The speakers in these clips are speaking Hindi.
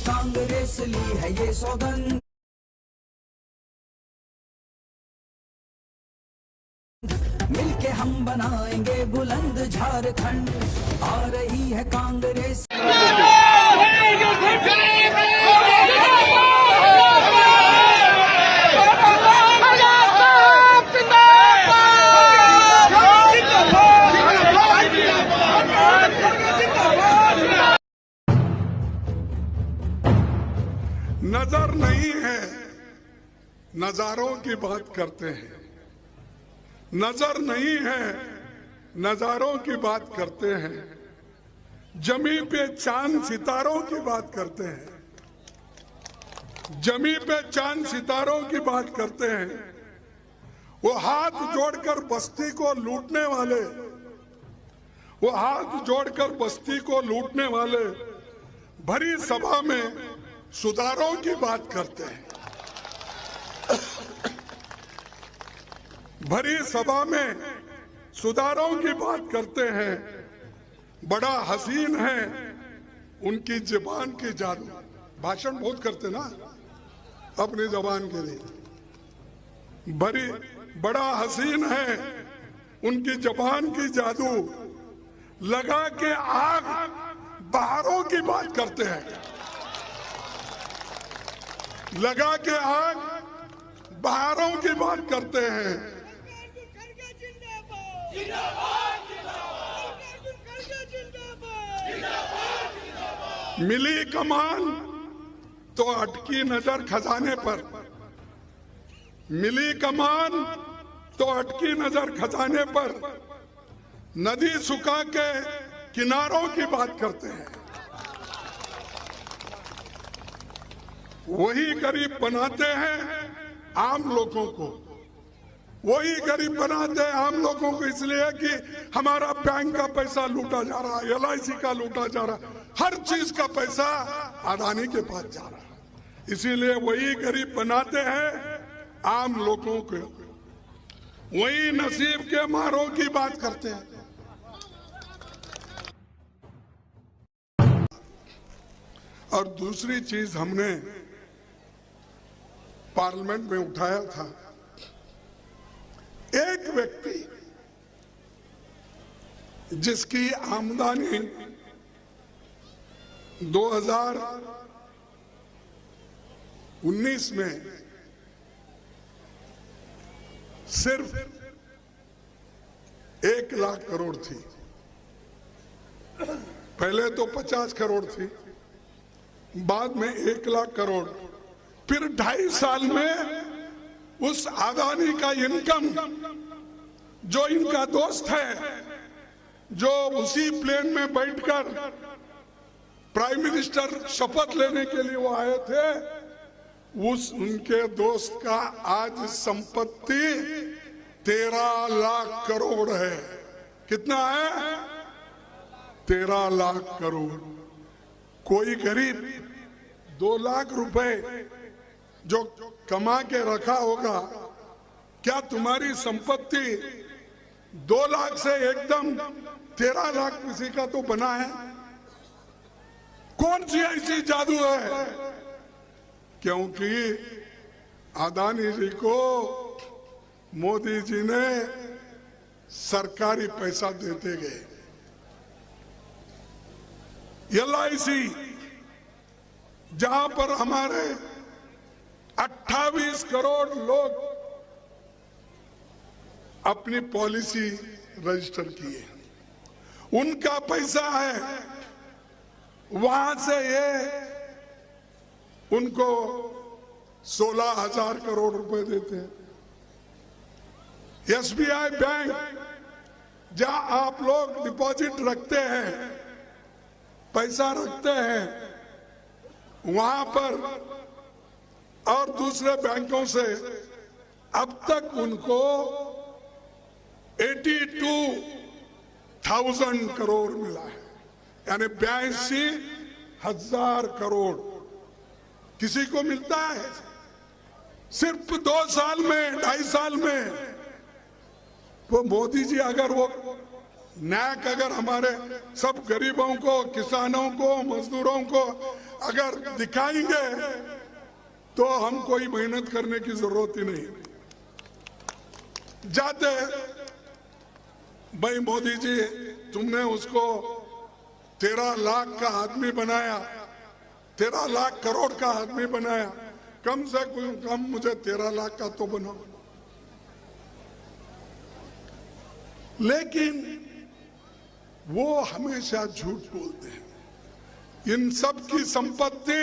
कांग्रेस ली है ये सौगंध, मिलके हम बनाएंगे बुलंद झारखंड। आ रही है कांग्रेस। नजर नहीं है, नजारों की बात करते हैं। नजर नहीं है, नजारों की बात करते हैं। जमी पे चांद सितारों की बात करते हैं। जमी पे चांद सितारों की बात करते हैं। वो हाथ जोड़कर बस्ती को लूटने वाले, वो हाथ जोड़कर बस्ती को लूटने वाले भरी सभा में सुधारों की बात करते हैं। भरी सभा में सुधारों की बात करते हैं। बड़ा हसीन है उनकी जुबान की जादू। भाषण बहुत करते ना अपनी जबान के लिए। बड़ा हसीन है उनकी जुबान की जादू। लगा के आग बहारों की बात करते हैं। लगा के आग बहारों की बात करते हैं। मिली कमान तो अटकी नजर खजाने पर। मिली कमान तो अटकी नजर खजाने पर। नदी सुखा के किनारों की बात करते हैं। वही गरीब बनाते हैं आम लोगों को। वही गरीब बनाते हैं आम लोगों को इसलिए कि हमारा बैंक का पैसा लूटा जा रहा है, LIC का लूटा जा रहा है, हर चीज का पैसा अदानी के पास जा रहा है। इसीलिए वही गरीब बनाते हैं आम लोगों को। वही नसीब के मारों की बात करते हैं। और दूसरी चीज हमने पार्लियामेंट में उठाया था, एक व्यक्ति जिसकी आमदनी 2019 में सिर्फ 1 लाख करोड़ थी। पहले तो 50 करोड़ थी, बाद में 1 लाख करोड़। फिर 2.5 साल में उस अदानी का इनकम, जो इनका दोस्त है, जो उसी प्लेन में बैठकर प्राइम मिनिस्टर शपथ लेने के लिए वो आए थे, उनके दोस्त का आज संपत्ति 13 लाख करोड़ है। कितना है? 13 लाख करोड़। कोई गरीब 2 लाख रुपए जो कमा के रखा होगा, क्या तुम्हारी संपत्ति 2 लाख से एकदम 13 लाख किसी का तो बना है? कौन सी ऐसी जादू है? क्योंकि अदानी जी को मोदी जी ने सरकारी पैसा देते गए। LIC जहां पर हमारे 28 करोड़ लोग अपनी पॉलिसी रजिस्टर किए, उनका पैसा है। वहां से ये उनको 16,000 करोड़ रुपए देते हैं। SBI बैंक जहां आप लोग डिपॉजिट रखते हैं, पैसा रखते हैं, वहां पर और दूसरे बैंकों से अब तक उनको 82,000 करोड़ मिला है, यानी 82,000 करोड़ किसी को मिलता है सिर्फ 2 साल में, 2.5 साल में। तो मोदी जी अगर वो नैक अगर हमारे सब गरीबों को, किसानों को, मजदूरों को अगर दिखाएंगे तो हम कोई मेहनत करने की जरूरत ही नहीं। जाते भाई मोदी जी, तुमने उसको 13 लाख का आदमी बनाया, 13 लाख करोड़ का आदमी बनाया, कम से कम मुझे 13 लाख का तो बनाओ। लेकिन वो हमेशा झूठ बोलते हैं। इन सब की संपत्ति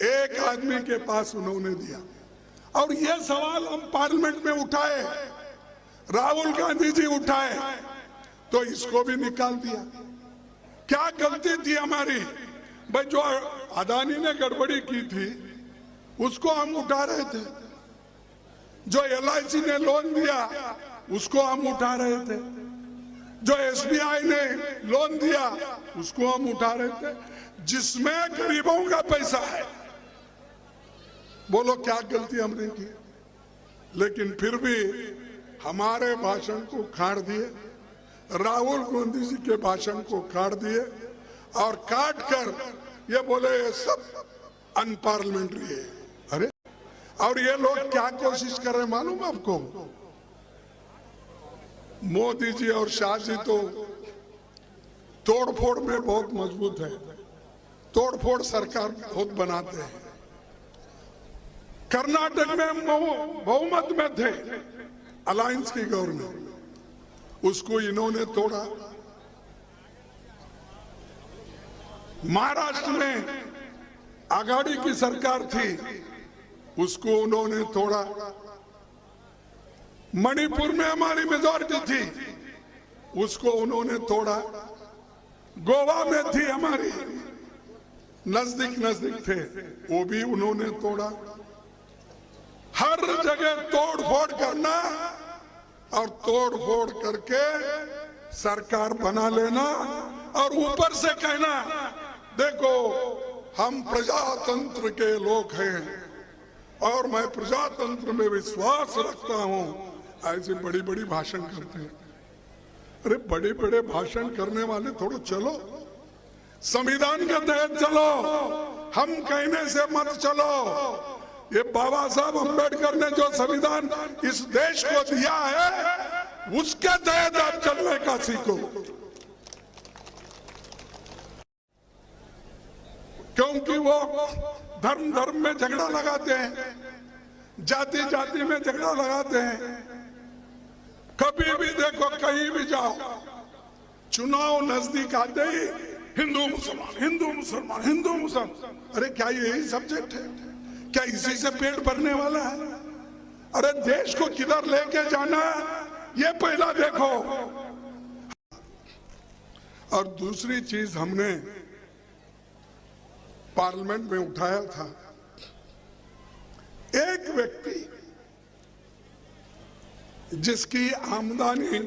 एक आदमी के पास उन्होंने दिया। और ये सवाल हम पार्लियामेंट में उठाए, राहुल गांधी जी उठाए, तो इसको भी निकाल दिया। क्या गलती थी हमारी? भाई जो अदानी ने गड़बड़ी की थी उसको हम उठा रहे थे, जो LIC ने लोन दिया उसको हम उठा रहे थे, जो SBI ने लोन दिया उसको हम उठा रहे थे, जिसमें गरीबों का पैसा है। बोलो क्या गलती हमने की? लेकिन फिर भी हमारे भाषण को खाड़ दिए, राहुल गांधी जी के भाषण को काट दिए और काट कर ये बोले ये सब अनपार्लियामेंट्री है। अरे, और ये लोग क्या कोशिश कर रहे हैं मालूम आपको? मोदी जी और शाह जी तो तोड़फोड़ में बहुत मजबूत है, तोड़फोड़ सरकार बहुत बनाते हैं। कर्नाटक में बहुमत में थे अलायंस की गवर्नमेंट, उसको इन्होंने तोड़ा। महाराष्ट्र में आघाड़ी की सरकार थी, उसको उन्होंने तोड़ा। मणिपुर में हमारी मेजॉरिटी थी, उसको उन्होंने तोड़ा। गोवा में थी हमारी, नजदीक नजदीक थे, वो भी उन्होंने तोड़ा। हर जगह तोड़ फोड़ करना और तोड़ फोड़ करके सरकार बना लेना और ऊपर से कहना देखो हम प्रजातंत्र के लोग हैं और मैं प्रजातंत्र में विश्वास रखता हूं। ऐसे बड़ी बड़ी भाषण करते हैं। अरे बड़े बड़े भाषण करने वाले थोड़ा चलो, संविधान के तहत चलो, हम कहने से मत चलो। ये बाबा साहब अम्बेडकर ने जो संविधान इस देश को दिया है उसके तहत आप चलने का सीखो। क्योंकि वो धर्म धर्म में झगड़ा लगाते हैं, जाति जाति में झगड़ा लगाते हैं। कभी भी देखो, कहीं भी जाओ, चुनाव नजदीक आते ही हिंदू मुसलमान हिंदू मुसलमान हिंदू मुसलमान। अरे क्या यही सब्जेक्ट है? क्या इसी से पेट भरने वाला है? अरे देश को किधर लेके जाना है ये पहला देखो। और दूसरी चीज हमने पार्लियामेंट में उठाया था, एक व्यक्ति जिसकी आमदनी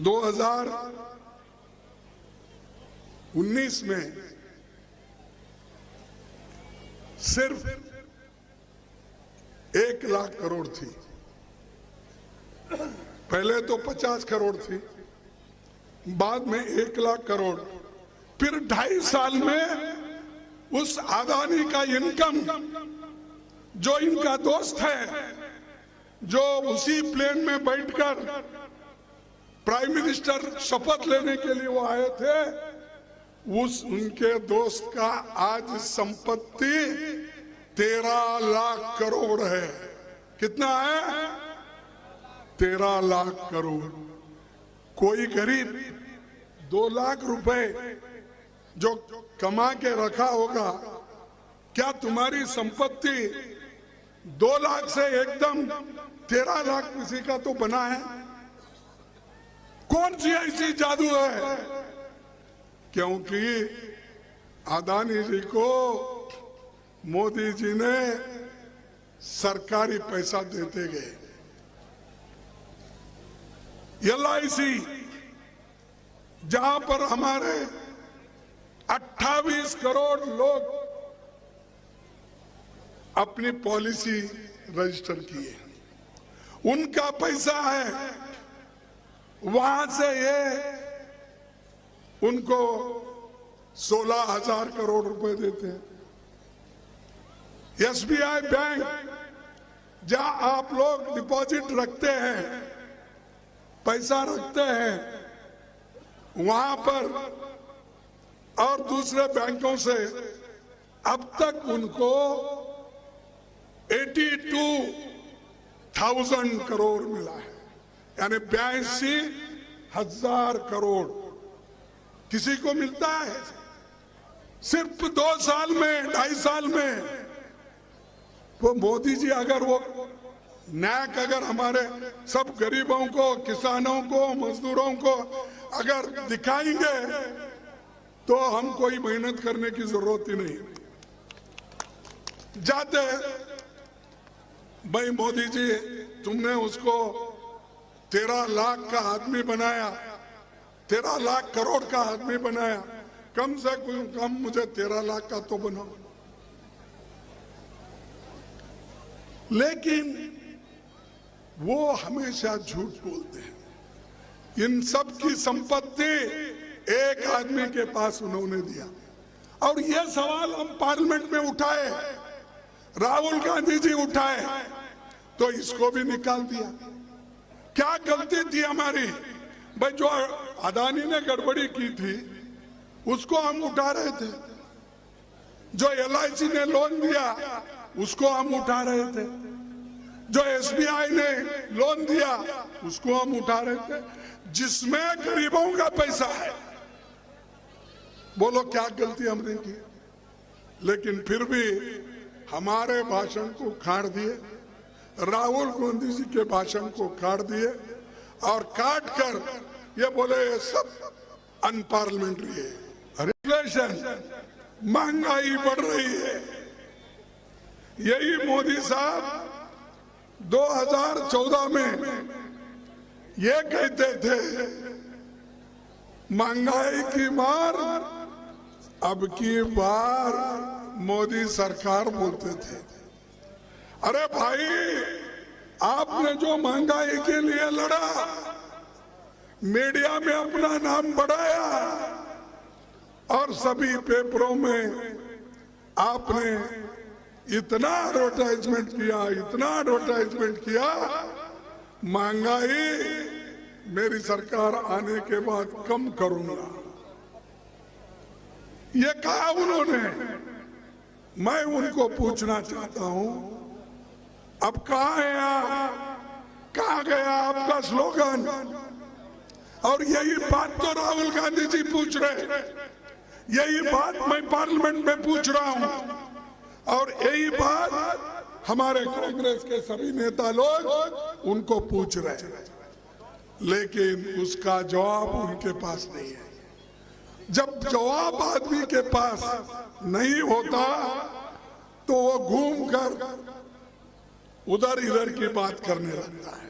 2019 में सिर्फ 1 लाख करोड़ थी। पहले तो 50 करोड़ थी, बाद में 1 लाख करोड़। फिर 2.5 साल में उस अदानी का इनकम, जो इनका दोस्त है, जो उसी प्लेन में बैठकर प्राइम मिनिस्टर शपथ लेने के लिए वो आए थे, उनके दोस्त का आज संपत्ति 13 लाख करोड़ है। कितना है? 13 लाख करोड़। कोई गरीब 2 लाख रुपए जो कमा के रखा होगा, क्या तुम्हारी संपत्ति 2 लाख से एकदम 13 लाख किसी का तो बना है? कौन सी ऐसी जादू है? क्योंकि अदानी जी को मोदी जी ने सरकारी पैसा देते गए। LIC जहां पर हमारे 28 करोड़ लोग अपनी पॉलिसी रजिस्टर किए, उनका पैसा है, वहां से ये उनको 16,000 करोड़ रुपए देते हैं। SBI बैंक, जहां आप लोग डिपॉजिट रखते हैं, पैसा रखते हैं, वहां पर और दूसरे बैंकों से अब तक उनको 82,000 करोड़ मिला है, यानी 82,000 करोड़ किसी को मिलता है सिर्फ 2 साल में, 2.5 साल में। वो मोदी जी अगर वो न्याक अगर हमारे सब गरीबों को, किसानों को, मजदूरों को अगर दिखाएंगे तो हम कोई मेहनत करने की जरूरत ही नहीं। जाते भाई मोदी जी, तुमने उसको 13 लाख का आदमी बनाया, 13 लाख करोड़ का आदमी बनाया, कम से कम मुझे 13 लाख का तो बनाओ। लेकिन वो हमेशा झूठ बोलते हैं। इन सब की संपत्ति एक आदमी के पास उन्होंने दिया। और ये सवाल हम पार्लियामेंट में उठाए, राहुल गांधी जी उठाए, तो इसको भी निकाल दिया। क्या गलती थी हमारी? भाई जो अदानी ने गड़बड़ी की थी उसको हम उठा रहे थे, जो LIC ने लोन दिया उसको हम उठा रहे थे, जो SBI ने लोन दिया उसको हम उठा रहे थे, जिसमें गरीबों का पैसा है। बोलो क्या गलती हमने की? लेकिन फिर भी हमारे भाषण को खाड़ दिए, राहुल गांधी जी के भाषण को काट दिए और काट कर ये बोले ये सब अनपार्लियामेंट्री है। इन्फ्लेशन, महंगाई बढ़ रही है। यही मोदी साहब 2014 में ये कहते थे महंगाई की मार, अब की बार मोदी सरकार बोलते थे। अरे भाई, आपने जो महंगाई के लिए लड़ा, मीडिया में अपना नाम बढ़ाया और सभी पेपरों में आपने इतना एडवर्टाइजमेंट किया, इतना एडवर्टाइजमेंट किया, महंगाई मेरी सरकार आने के बाद कम करूंगा, ये कहा उन्होंने। मैं उनको पूछना चाहता हूं, अब कहां है आप? कहां गया आपका स्लोगन? और यही बात तो राहुल गांधी जी पूछ रहे, यही बात मैं पार्लियामेंट में पूछ रहा हूं, और यही बात हमारे कांग्रेस के सभी नेता लोग उनको पूछ रहे हैं, लेकिन उसका जवाब उनके पास नहीं है। जब जवाब आदमी के पास नहीं होता तो वो घूमकर उधर इधर की बात करने लगता है।